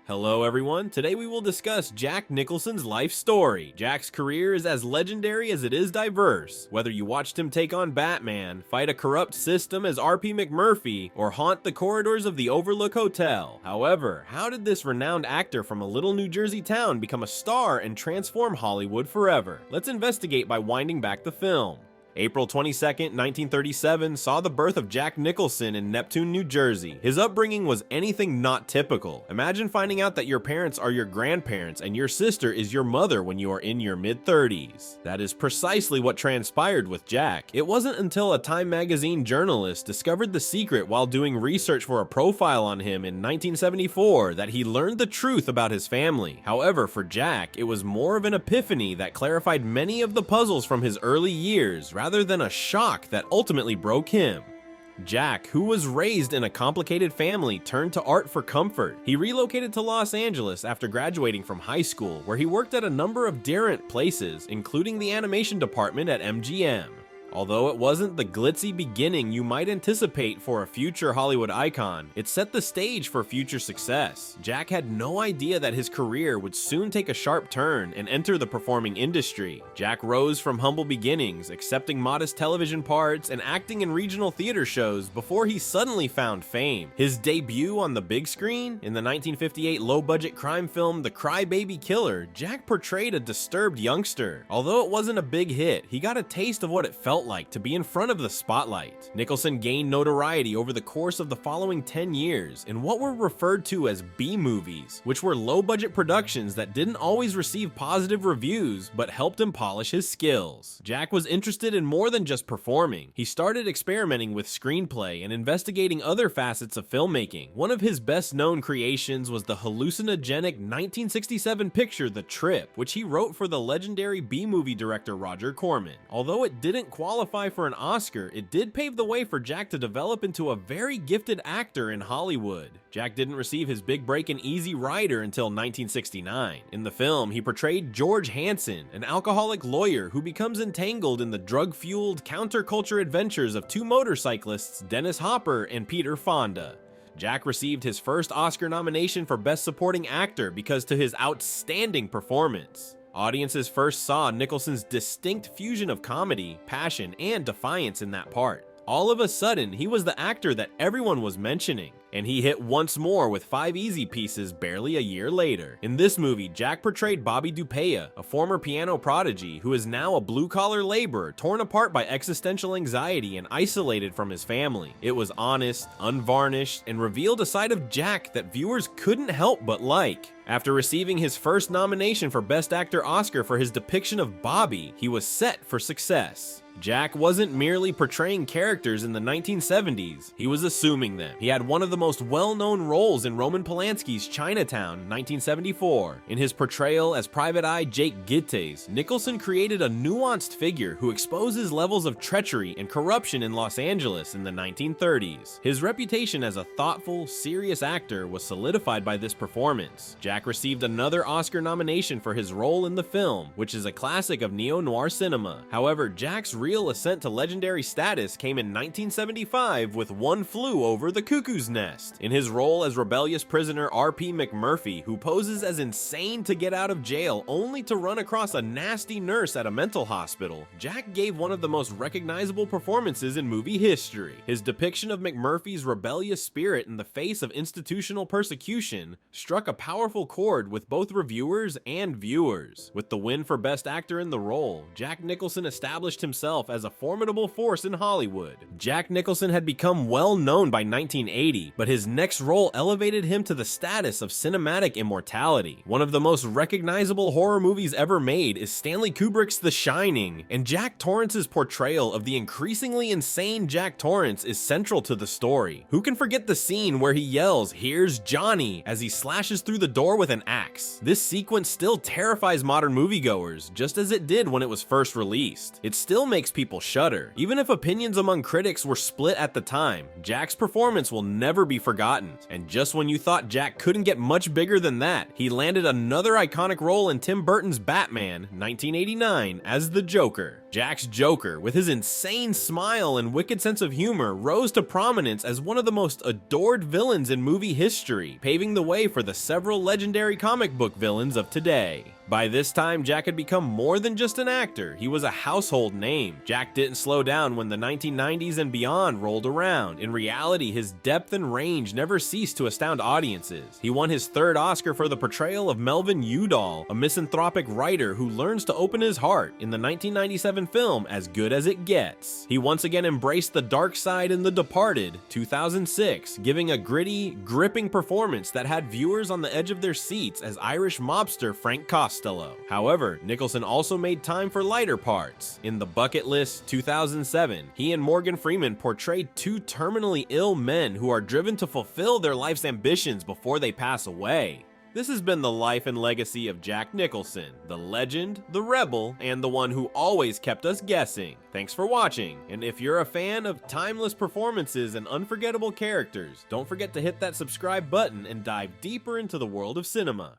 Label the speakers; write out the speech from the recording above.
Speaker 1: Hello everyone, today we will discuss Jack Nicholson's life story. Jack's career is as legendary as it is diverse. Whether you watched him take on Batman, fight a corrupt system as R.P. McMurphy, or haunt the corridors of the Overlook Hotel. However, how did this renowned actor from a little New Jersey town become a star and transform Hollywood forever? Let's investigate by winding back the film. April 22, 1937 saw the birth of Jack Nicholson in Neptune, New Jersey. His upbringing was anything not typical. Imagine finding out that your parents are your grandparents and your sister is your mother when you are in your mid-30s. That is precisely what transpired with Jack. It wasn't until a Time magazine journalist discovered the secret while doing research for a profile on him in 1974 that he learned the truth about his family. However, for Jack, it was more of an epiphany that clarified many of the puzzles from his early years, rather than a shock that ultimately broke him. Jack, who was raised in a complicated family, turned to art for comfort. He relocated to Los Angeles after graduating from high school, where he worked at a number of different places, including the animation department at MGM. Although it wasn't the glitzy beginning you might anticipate for a future Hollywood icon, it set the stage for future success. Jack had no idea that his career would soon take a sharp turn and enter the performing industry. Jack rose from humble beginnings, accepting modest television parts and acting in regional theater shows before he suddenly found fame. His debut on the big screen? In the 1958 low-budget crime film The Crybaby Killer, Jack portrayed a disturbed youngster. Although it wasn't a big hit, he got a taste of what it felt like to be in front of the spotlight. Nicholson gained notoriety over the course of the following 10 years in what were referred to as B-movies, which were low-budget productions that didn't always receive positive reviews but helped him polish his skills. Jack was interested in more than just performing. He started experimenting with screenplay and investigating other facets of filmmaking. One of his best-known creations was the hallucinogenic 1967 picture The Trip, which he wrote for the legendary B-movie director Roger Corman. Although it didn't qualify for an Oscar, it did pave the way for Jack to develop into a very gifted actor in Hollywood. Jack didn't receive his big break in Easy Rider until 1969. In the film, he portrayed George Hansen, an alcoholic lawyer who becomes entangled in the drug-fueled counterculture adventures of two motorcyclists, Dennis Hopper and Peter Fonda. Jack received his first Oscar nomination for Best Supporting Actor because to his outstanding performance. Audiences first saw Nicholson's distinct fusion of comedy, passion, and defiance in that part. All of a sudden, he was the actor that everyone was mentioning, and he hit once more with 5 Easy Pieces barely a year later. In this movie, Jack portrayed Bobby Dupea, a former piano prodigy who is now a blue-collar laborer torn apart by existential anxiety and isolated from his family. It was honest, unvarnished, and revealed a side of Jack that viewers couldn't help but like. After receiving his first nomination for Best Actor Oscar for his depiction of Bobby, he was set for success. Jack wasn't merely portraying characters in the 1970s, he was assuming them. He had one of the most well-known roles in Roman Polanski's Chinatown, 1974. In his portrayal as Private Eye Jake Gittes, Nicholson created a nuanced figure who exposes levels of treachery and corruption in Los Angeles in the 1930s. His reputation as a thoughtful, serious actor was solidified by this performance. Jack received another Oscar nomination for his role in the film, which is a classic of neo-noir cinema. However, Jack's real ascent to legendary status came in 1975 with One Flew Over the Cuckoo's Nest. In his role as rebellious prisoner R.P. McMurphy, who poses as insane to get out of jail only to run across a nasty nurse at a mental hospital, Jack gave one of the most recognizable performances in movie history. His depiction of McMurphy's rebellious spirit in the face of institutional persecution struck a powerful chord with both reviewers and viewers. With the win for Best Actor in the role, Jack Nicholson established himself as a formidable force in Hollywood. Jack Nicholson had become well known by 1980, but his next role elevated him to the status of cinematic immortality. One of the most recognizable horror movies ever made is Stanley Kubrick's The Shining, and Jack Torrance's portrayal of the increasingly insane Jack Torrance is central to the story. Who can forget the scene where he yells, "Here's Johnny," as he slashes through the door with an axe? This sequence still terrifies modern moviegoers, just as it did when it was first released. It still makes makes people shudder. Even if opinions among critics were split at the time, Jack's performance will never be forgotten. And just when you thought Jack couldn't get much bigger than that, he landed another iconic role in Tim Burton's Batman, 1989, as the Joker. Jack's Joker, with his insane smile and wicked sense of humor, rose to prominence as one of the most adored villains in movie history, paving the way for the several legendary comic book villains of today. By this time, Jack had become more than just an actor. He was a household name. Jack didn't slow down when the 1990s and beyond rolled around. In reality, his depth and range never ceased to astound audiences. He won his third Oscar for the portrayal of Melvin Udall, a misanthropic writer who learns to open his heart in the 1997 film As Good as It Gets. He once again embraced the dark side in The Departed, 2006, giving a gritty, gripping performance that had viewers on the edge of their seats as Irish mobster Frank Costello. However, Nicholson also made time for lighter parts. In The Bucket List, 2007, he and Morgan Freeman portrayed two terminally ill men who are driven to fulfill their life's ambitions before they pass away. This has been the life and legacy of Jack Nicholson, the legend, the rebel, and the one who always kept us guessing. Thanks for watching, and if you're a fan of timeless performances and unforgettable characters, don't forget to hit that subscribe button and dive deeper into the world of cinema.